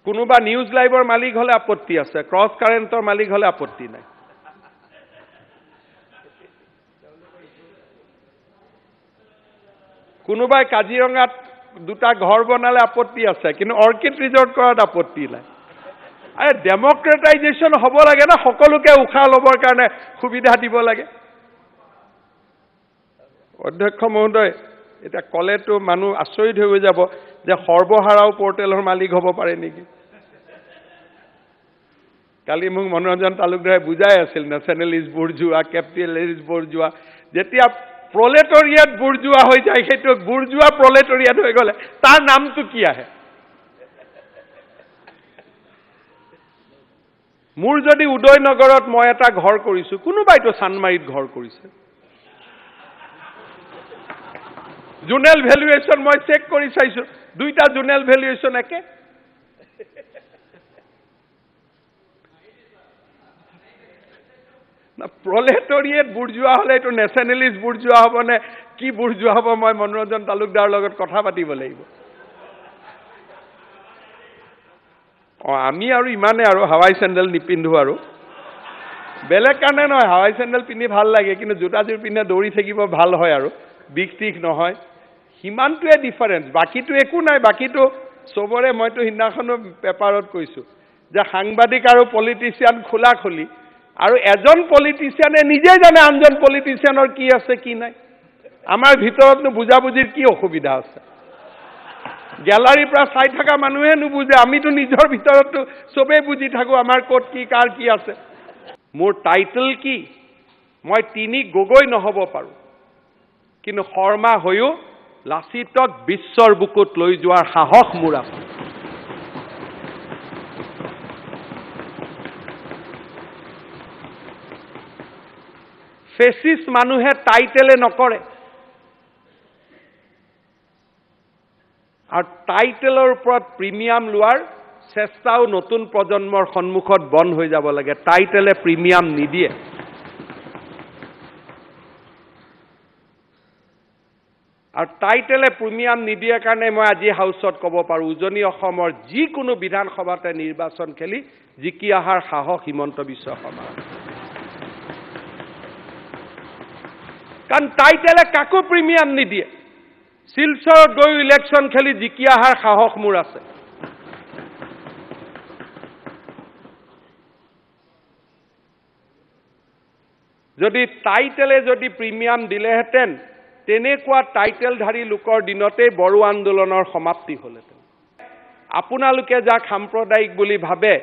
কোনোবা নিউজ লাইভৰ মালিক হলে আপত্তি আছে, ক্ৰছ কাৰেণ্টৰ মালিক হলে আপত্তি নাই। কোনোবাই কাজিৰঙাত দুটা ঘৰ বনালে আপত্তি আছে, কিন্তু অৰ্কিড ৰিজৰ্ট কৰাত আপত্তি নাই। আৰে ডেমক্ৰেটাইজেশ্যন হ'ব লাগে না, সকলোকে উশাহ ল'বৰ কাৰণে সুবিধা দিব লাগে। অধ্যক্ষ মহোদয়, এটা ক'লেতো মানুহ আচৰিত হৈ যাব যে সৰ্বহাৰাও পৰ্টেলৰ মালিক হ'ব পাৰে নেকি। কালি মোক মনোৰঞ্জন তালুকদাৰে বুজাই আছিল, নেশ্যনেলিষ্ট বুৰ্জোৱা, কেপিটেলিষ্ট বুৰ্জোৱা। যেতিয়া প্ৰলেটৰিয়েট বুৰ্জোৱা হৈ যায়, সেইটো বুৰ্জোৱা প্ৰলেটৰিয়েট হৈ গ'লে তাৰ নামটো কি আহে? মোৰ যদি উদয়নগৰত মই এটা ঘৰ কৰিছো, কোনোবাইতো চানমাৰীত ঘৰ কৰিছে, জোনেল ভেলুৱেশ্যন মই চেক কৰি চাইছো, দুইটা জোনেল ভেলুৱেশ্যন একে। প্ৰলেটৰিয়েট বুৰ্জোৱা হলে এইটো নেশ্যনেলিষ্ট বুৰ্জোৱা হ'ব নে কি বুৰ্জোৱা হ'ব, মই মনোৰঞ্জন তালুকদাৰৰ লগত কথা পাতিব লাগিব। আমি আৰু ইমানে আৰু হাৱাই চেণ্ডেল নিপিন্ধো, আৰু বেলেগ কাৰণে নহয়, হাৱাই চেণ্ডেল পিন্ধি ভাল লাগে, কিন্তু জোতাযোৰ পিন্ধে দৌৰি থাকিব ভাল হয়, আৰু বিষ টিক নহয়, সিমানটোৱে ডিফাৰেঞ্চ। বাকীটো একো নাই, বাকীটো চবৰে। মইতো সিদিনাখনো পেপাৰত কৈছো যে সাংবাদিক আৰু পলিটিচিয়ান খোলা খুলি, আৰু এজন পলিটিচিয়ানে নিজে জানে আনজন পলিটিচিয়ানৰ কি আছে কি নাই। আমাৰ ভিতৰতনো বুজাবুজিৰ কি অসুবিধা আছে? গ্যালাৰীৰ পৰা চাই থকা মানুহে নুবুজে, আমিতো নিজৰ ভিতৰততো চবেই বুজি থাকো আমাৰ ক'ত কি কাৰ কি আছে। মোৰ টাইটেল কি? মই 3 গগৈ নহ'ব পাৰো, কিন্তু শৰ্মা হৈও লাচিতক বিশ্বৰ বুকুত লৈ যোৱাৰ সাহস মোৰ আছে। ফেচিষ্ট মানুহে টাইটেলে নকৰে, আৰু টাইটেলৰ ওপৰত প্ৰিমিয়াম লোৱাৰ চেষ্টাও নতুন প্ৰজন্মৰ সন্মুখত বন্ধ হৈ যাব লাগে। টাইটেলে প্ৰিমিয়াম নিদিয়ে। আৰু টাইটেলে প্ৰিমিয়াম নিদিয়ে কাৰণে মই আজি হাউচত ক'ব পাৰো, উজনি অসমৰ যিকোনো বিধানসভাতে নিৰ্বাচন খেলি জিকি অহাৰ সাহস হিমন্ত বিশ্ব শৰ্মাৰ। কাৰণ টাইটেলে কাকো প্ৰিমিয়াম নিদিয়ে। শিলচৰত গৈ ইলেকশ্যন খেলি জিকি অহাৰ সাহস মোৰ আছে। যদি টাইটেলে যদি প্ৰিমিয়াম দিলেহেঁতেন, তেনেকুৱা টাইটেলধাৰী লোকৰ দিনতেই বড়ো আন্দোলনৰ সমাপ্তি হ'লহেঁতেন। আপোনালোকে যাক সাম্প্ৰদায়িক বুলি ভাবে,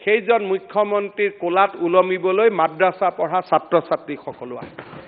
সেইজন মুখ্যমন্ত্ৰীৰ কোলাত ওলমিবলৈ মাদ্ৰাছা পঢ়া ছাত্ৰ ছাত্ৰী সকলো আহে।